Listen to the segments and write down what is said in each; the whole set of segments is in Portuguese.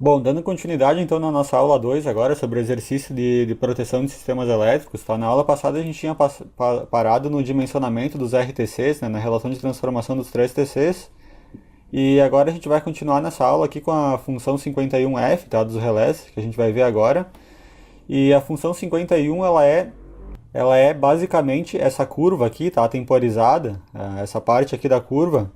Bom, dando continuidade então na nossa aula 2 agora sobre o exercício de proteção de sistemas elétricos, tá? Na aula passada a gente tinha parado no dimensionamento dos RTCs, né, na relação de transformação dos 3 TCs, e agora a gente vai continuar nessa aula aqui com a função 51F, tá, dos relés, que a gente vai ver agora. E a função 51 ela é basicamente essa curva aqui, tá, temporizada, essa parte aqui da curva,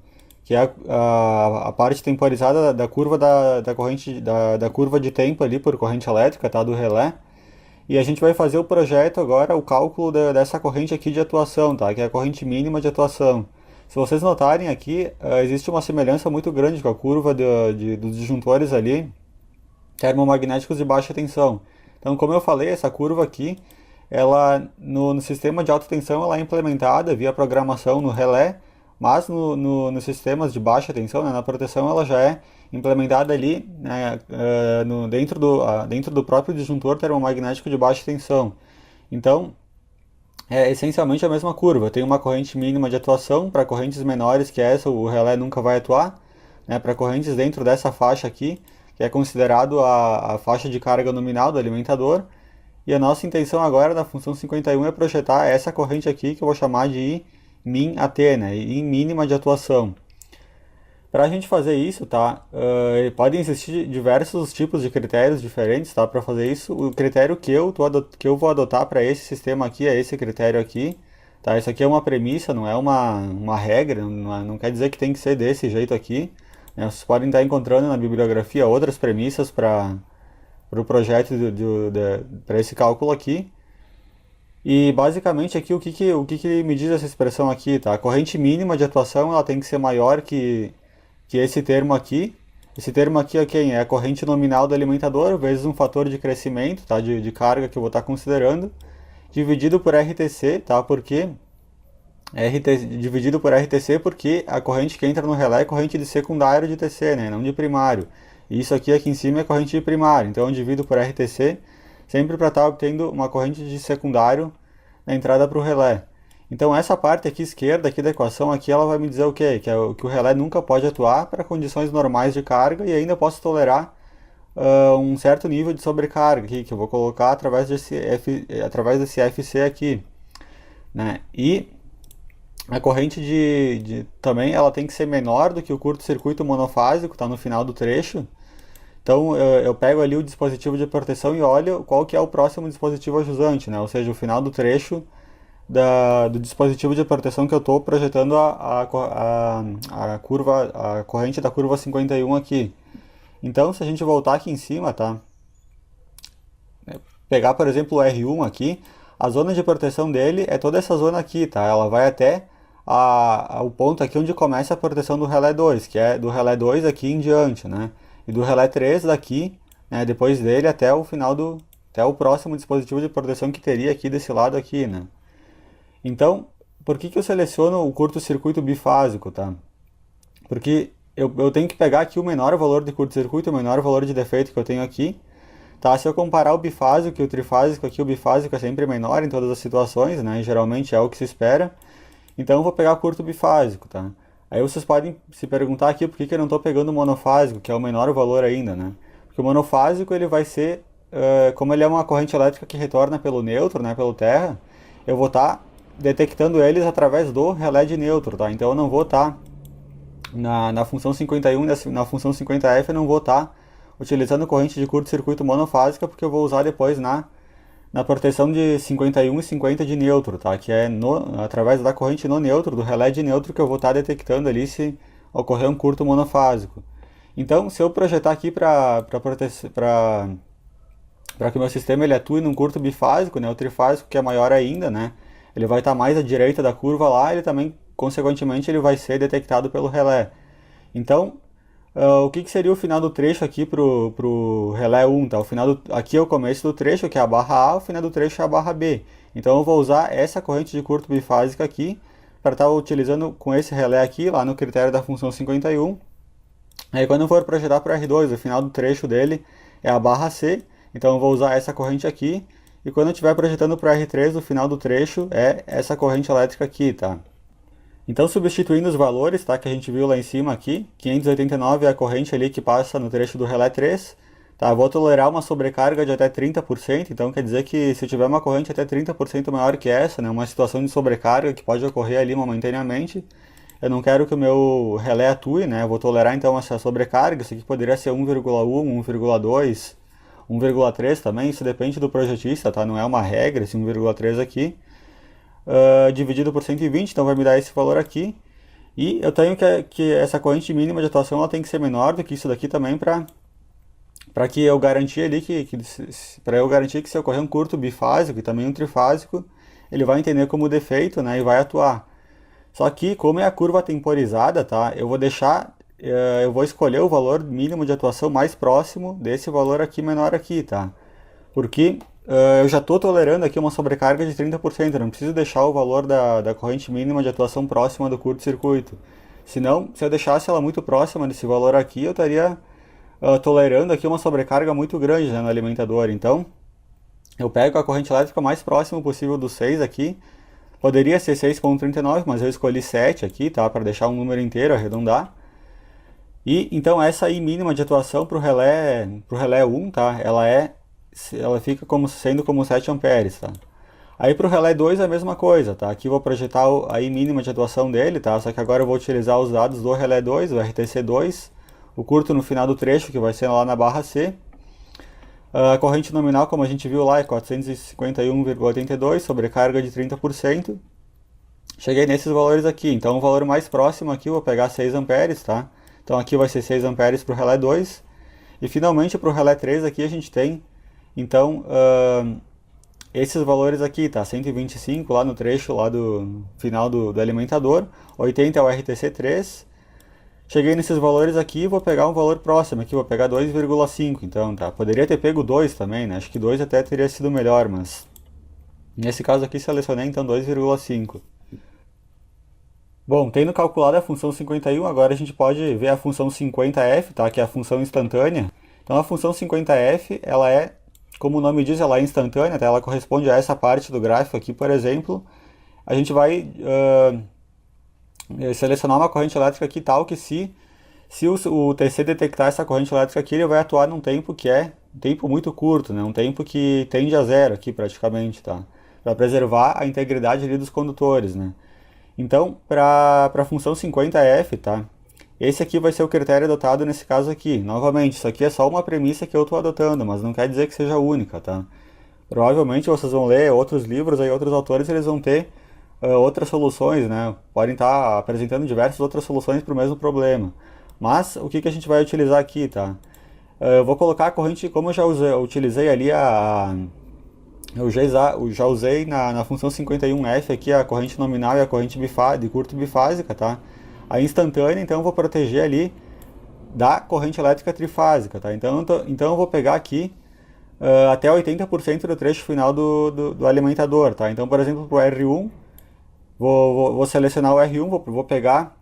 que é a parte temporizada da curva da corrente da curva de tempo ali por corrente elétrica, tá, do relé. E a gente vai fazer o projeto agora, o cálculo dessa corrente aqui de atuação, tá, que é a corrente mínima de atuação. Se vocês notarem aqui, existe uma semelhança muito grande com a curva dos disjuntores ali, termomagnéticos de baixa tensão. Então, como eu falei, essa curva aqui, ela no sistema de alta tensão ela é implementada via programação no relé, mas nos sistemas de baixa tensão, né, na proteção, ela já é implementada ali, né, dentro do próprio disjuntor termomagnético de baixa tensão. Então, é essencialmente a mesma curva. Tem uma corrente mínima de atuação para correntes menores que essa, o relé nunca vai atuar, né, para correntes dentro dessa faixa aqui, que é considerado a faixa de carga nominal do alimentador. E a nossa intenção agora na função 51 é projetar essa corrente aqui, que eu vou chamar de I min AT, né, I mínima de atuação. Para a gente fazer isso, tá, podem existir diversos tipos de critérios diferentes, tá, para fazer isso. O critério que eu vou adotar para esse sistema aqui é esse critério aqui. Tá, isso aqui é uma premissa, não é uma regra, não quer dizer que tem que ser desse jeito aqui, né. Vocês podem estar encontrando na bibliografia outras premissas para o projeto para esse cálculo aqui. E basicamente aqui o que me diz essa expressão aqui, tá? A corrente mínima de atuação ela tem que ser maior que esse termo aqui. Esse termo aqui é quem? É a corrente nominal do alimentador vezes um fator de crescimento, tá? De carga que eu vou estar considerando, dividido por RTC, tá? Porque dividido por RTC porque a corrente que entra no relé é corrente de secundário de TC, né? Não de primário. E isso aqui em cima é corrente de primário. Então eu divido por RTC sempre para estar obtendo uma corrente de secundário na entrada para o relé. Então essa parte aqui esquerda aqui da equação aqui ela vai me dizer o quê? Que o relé nunca pode atuar para condições normais de carga e ainda posso tolerar um certo nível de sobrecarga aqui, que eu vou colocar através desse FC aqui, né? E a corrente também ela tem que ser menor do que o curto-circuito monofásico, está no final do trecho. Então eu pego ali o dispositivo de proteção e olho qual que é o próximo dispositivo ajusante, né? Ou seja, o final do trecho do dispositivo de proteção que eu estou projetando a corrente da curva 51 aqui. Então, se a gente voltar aqui em cima, tá? Pegar, por exemplo, o R1 aqui, a zona de proteção dele é toda essa zona aqui, tá? Ela vai até o ponto aqui onde começa a proteção do relé 2, que é do relé 2 aqui em diante, né? E do relé 3 daqui, né, depois dele até o final até o próximo dispositivo de proteção que teria aqui desse lado aqui, né? Então, por que eu seleciono o curto-circuito bifásico, tá? Porque eu tenho que pegar aqui o menor valor de curto-circuito, o menor valor de defeito que eu tenho aqui, tá? Se eu comparar o bifásico e o trifásico aqui, o bifásico é sempre menor em todas as situações, né? Geralmente é o que se espera. Então eu vou pegar curto bifásico, tá? Aí vocês podem se perguntar aqui por que eu não estou pegando o monofásico, que é o menor valor ainda, né? Porque o monofásico ele vai ser, como ele é uma corrente elétrica que retorna pelo neutro, né, pelo terra, eu vou estar detectando eles através do relé de neutro, tá? Então eu não vou estar na função 51, na função 50F eu não vou estar utilizando corrente de curto-circuito monofásica, porque eu vou usar depois na proteção de 51 e 50 de neutro, tá? Que é através da corrente no neutro, do relé de neutro, que eu vou estar detectando ali se ocorrer um curto monofásico. Então, se eu projetar aqui para que o meu sistema ele atue num curto bifásico, né, o trifásico que é maior ainda, né, ele vai estar mais à direita da curva lá, ele também, consequentemente, ele vai ser detectado pelo relé. Então, o que seria o final do trecho aqui pro relé 1, tá? Aqui é o começo do trecho, que é a barra A, o final do trecho é a barra B. Então eu vou usar essa corrente de curto bifásica aqui, para estar utilizando com esse relé aqui, lá no critério da função 51. Aí quando eu for projetar para o R2, o final do trecho dele é a barra C, então eu vou usar essa corrente aqui. E quando eu estiver projetando para o R3, o final do trecho é essa corrente elétrica aqui, tá? Então, substituindo os valores, tá, que a gente viu lá em cima aqui, 589 é a corrente ali que passa no trecho do relé 3, Tá, eu vou tolerar uma sobrecarga de até 30%, então quer dizer que se eu tiver uma corrente até 30% maior que essa, né, uma situação de sobrecarga que pode ocorrer ali momentaneamente, eu não quero que o meu relé atue, né, eu vou tolerar então essa sobrecarga, isso aqui poderia ser 1,1, 1,2, 1,3 também, isso depende do projetista, tá, não é uma regra esse 1,3 aqui, dividido por 120, então vai me dar esse valor aqui, e eu tenho que essa corrente mínima de atuação ela tem que ser menor do que isso daqui também para que eu garantir ali para eu garantir que se ocorrer um curto bifásico e também um trifásico, ele vai entender como defeito, né, e vai atuar. Só que como é a curva temporizada, tá? Eu vou escolher o valor mínimo de atuação mais próximo desse valor aqui menor aqui, tá? Porque eu já estou tolerando aqui uma sobrecarga de 30%, eu não preciso deixar o valor da corrente mínima de atuação próxima do curto-circuito. Senão, se eu deixasse ela muito próxima desse valor aqui, eu estaria tolerando aqui uma sobrecarga muito grande, né, no alimentador. Então, eu pego a corrente elétrica mais próximo possível do 6 aqui. Poderia ser 6,39, mas eu escolhi 7 aqui, tá, para deixar um número inteiro, arredondar. E então essa aí mínima de atuação para o relé 1, tá, ela fica sendo como 7 amperes, tá. Aí para o relé 2 é a mesma coisa, tá? Aqui eu vou projetar a I mínima de atuação dele, tá? Só que agora eu vou utilizar os dados do relé 2, o RTC2, o curto no final do trecho, que vai ser lá na barra C. A corrente nominal, como a gente viu lá, é 451,82, sobrecarga de 30%. Cheguei nesses valores aqui, então o valor mais próximo aqui eu vou pegar 6 amperes, tá? Então aqui vai ser 6 amperes para o relé 2. E finalmente para o relé 3 aqui a gente tem, então, esses valores aqui, tá? 125 lá no trecho lá do final do alimentador, 80 é o RTC3. Cheguei nesses valores aqui e vou pegar um valor próximo aqui, vou pegar 2,5, então, tá? Poderia ter pego 2 também, né? Acho que 2 até teria sido melhor, mas nesse caso aqui selecionei então 2,5. Bom, tendo calculado a função 51, agora a gente pode ver a função 50f, tá? Que é a função instantânea. Então a função 50f, ela é, como o nome diz, ela é instantânea, tá? Ela corresponde a essa parte do gráfico aqui, por exemplo. A gente vai selecionar uma corrente elétrica aqui tal que se o TC detectar essa corrente elétrica aqui, ele vai atuar num tempo que é um tempo muito curto, né? Um tempo que tende a zero aqui praticamente, tá? Para preservar a integridade ali dos condutores, né? Então, para a função 50f, tá? Esse aqui vai ser o critério adotado nesse caso aqui. Novamente, isso aqui é só uma premissa que eu estou adotando, mas não quer dizer que seja única, tá? Provavelmente vocês vão ler outros livros, aí outros autores eles vão ter outras soluções, né? Podem estar apresentando diversas outras soluções para o mesmo problema. Mas o que a gente vai utilizar aqui, tá? Eu vou colocar a corrente, como eu utilizei ali eu já usei na função 51f aqui a corrente nominal e a corrente de curto bifásica, tá? A instantânea, então eu vou proteger ali da corrente elétrica trifásica, tá? Então eu vou pegar aqui até 80% do trecho final do alimentador, tá? Então, por exemplo, para o R1, vou selecionar o R1, vou pegar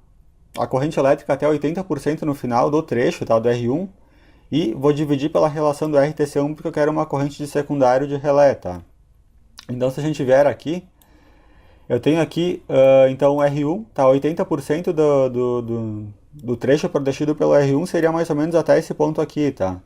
a corrente elétrica até 80% no final do trecho, tá? Do R1, e vou dividir pela relação do RTC1 porque eu quero uma corrente de secundário de relé, tá? Então se a gente vier aqui, eu tenho aqui, então o R1, tá? 80% do trecho protegido pelo R1 seria mais ou menos até esse ponto aqui, tá?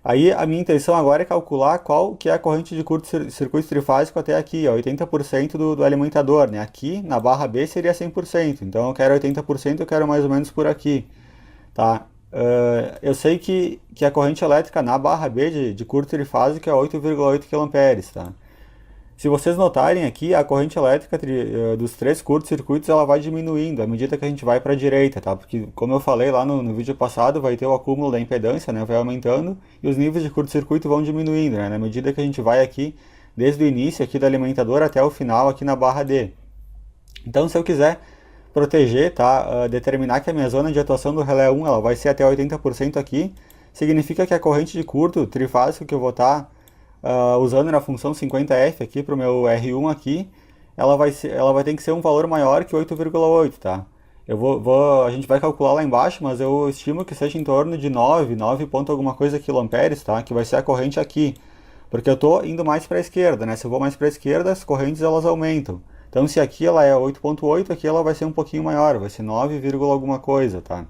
Aí a minha intenção agora é calcular qual que é a corrente de curto-circuito trifásico até aqui, ó, 80% do alimentador, né? Aqui na barra B seria 100%, então eu quero 80%, eu quero mais ou menos por aqui, tá? Eu sei que a corrente elétrica na barra B de curto trifásico é 8,8 kA, tá? Se vocês notarem aqui, a corrente elétrica dos três curtos-circuitos ela vai diminuindo à medida que a gente vai para a direita, tá? Porque, como eu falei lá no vídeo passado, vai ter o acúmulo da impedância, né? Vai aumentando e os níveis de curto-circuito vão diminuindo, né? Na medida que a gente vai aqui, desde o início aqui do alimentador até o final aqui na barra D. Então, se eu quiser proteger, tá? Determinar que a minha zona de atuação do relé 1 ela vai ser até 80% aqui, significa que a corrente de curto trifásico que eu vou estar usando na função 50f aqui para o meu R1 aqui, ela vai ter que ser um valor maior que 8,8, tá? A gente vai calcular lá embaixo, mas eu estimo que seja em torno de 9 ponto alguma coisa quiloamperes, tá? Que vai ser a corrente aqui, porque eu estou indo mais para a esquerda, né? Se eu vou mais para a esquerda, as correntes elas aumentam. Então se aqui ela é 8,8, aqui ela vai ser um pouquinho maior, vai ser 9, alguma coisa, tá?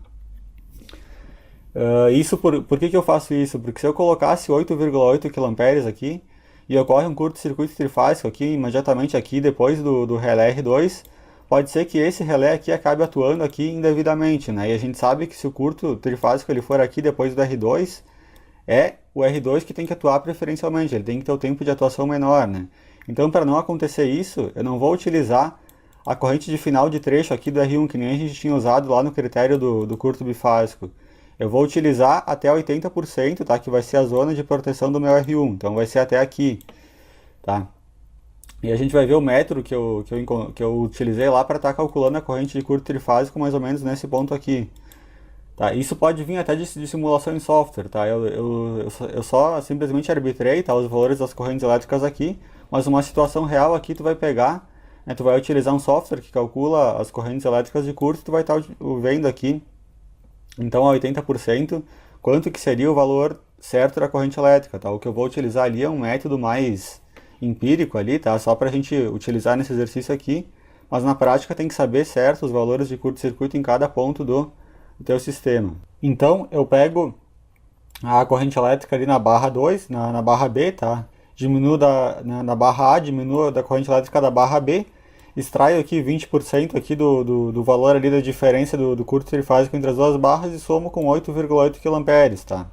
Por que que eu faço isso? Porque se eu colocasse 8,8 kA aqui e ocorre um curto-circuito trifásico aqui, imediatamente aqui depois do relé R2, pode ser que esse relé aqui acabe atuando aqui indevidamente, né? E a gente sabe que se o curto trifásico ele for aqui depois do R2, é o R2 que tem que atuar preferencialmente, ele tem que ter o tempo de atuação menor, né? Então, para não acontecer isso, eu não vou utilizar a corrente de final de trecho aqui do R1, que nem a gente tinha usado lá no critério do curto bifásico. Eu vou utilizar até 80%, tá? Que vai ser a zona de proteção do meu R1, então vai ser até aqui, tá? E a gente vai ver o método que eu utilizei lá para estar calculando a corrente de curto trifásico mais ou menos nesse ponto aqui. Tá, isso pode vir até de simulação em software, tá? Eu só simplesmente arbitrei, tá, os valores das correntes elétricas aqui, mas uma situação real aqui tu vai pegar, né, tu vai utilizar um software que calcula as correntes elétricas de curto, tu vai estar vendo aqui, então a 80%, quanto que seria o valor certo da corrente elétrica, tá? O que eu vou utilizar ali é um método mais empírico ali, tá? Só para a gente utilizar nesse exercício aqui, mas na prática tem que saber certo os valores de curto-circuito em cada ponto do teu sistema. Então eu pego a corrente elétrica ali na barra 2, na barra B, tá? Diminuo na barra A, diminuo da corrente elétrica da barra B, extraio aqui 20% aqui do valor ali da diferença do curto trifásico entre as duas barras e somo com 8,8 kA, tá?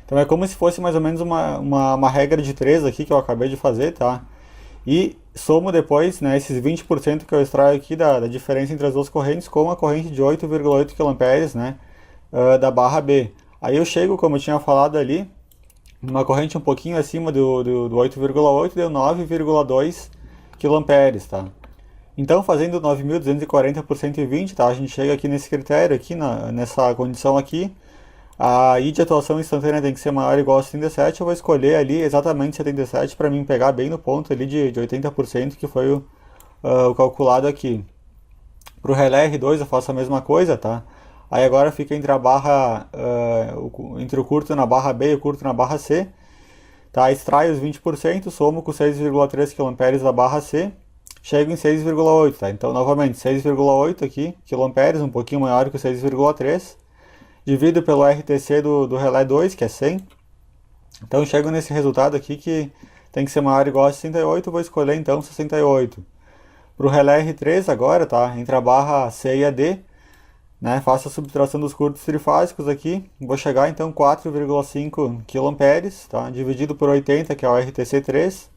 Então é como se fosse mais ou menos uma regra de 3 aqui que eu acabei de fazer, tá? E somo depois, né, esses 20% que eu extraio aqui da diferença entre as duas correntes com a corrente de 8,8 kA, né, da barra B. Aí eu chego, como eu tinha falado ali, numa corrente um pouquinho acima do 8,8, deu 9,2 kA, tá? Então, fazendo 9.240 por 120, tá, a gente chega aqui nesse critério, aqui nessa condição aqui, a I de atuação instantânea tem que ser maior ou igual a 77, eu vou escolher ali exatamente 77 para mim pegar bem no ponto ali de 80% que foi o calculado aqui. Para o relé R2 eu faço a mesma coisa, tá? Aí agora fica entre a barra, entre o curto na barra B e o curto na barra C, tá? Extraio os 20%, somo com 6,3 kA da barra C, chego em 6,8, tá? Então novamente 6,8 aqui, kA, um pouquinho maior que o 6,3, divido pelo RTC do relé 2, que é 100. Então chego nesse resultado aqui que tem que ser maior ou igual a 68, vou escolher então 68. Para o relé R3 agora, tá? Entre a barra C e a D, né? Faço a subtração dos curtos trifásicos aqui, vou chegar então 4,5 kA, tá? Dividido por 80, que é o RTC3.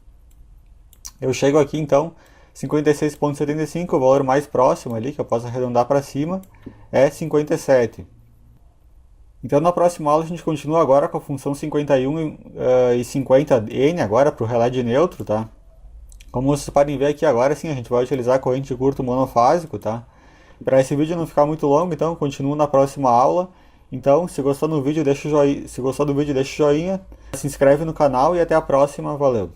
Eu chego aqui então 56,75, o valor mais próximo ali, que eu posso arredondar para cima, é 57. Então na próxima aula a gente continua agora com a função 51 e 50N agora para o relé de neutro, tá? Como vocês podem ver aqui agora, sim, a gente vai utilizar a corrente de curto monofásico, tá? Para esse vídeo não ficar muito longo, então continuo na próxima aula. Então, se gostou do vídeo, deixa o joinha, se inscreve no canal e até a próxima, valeu!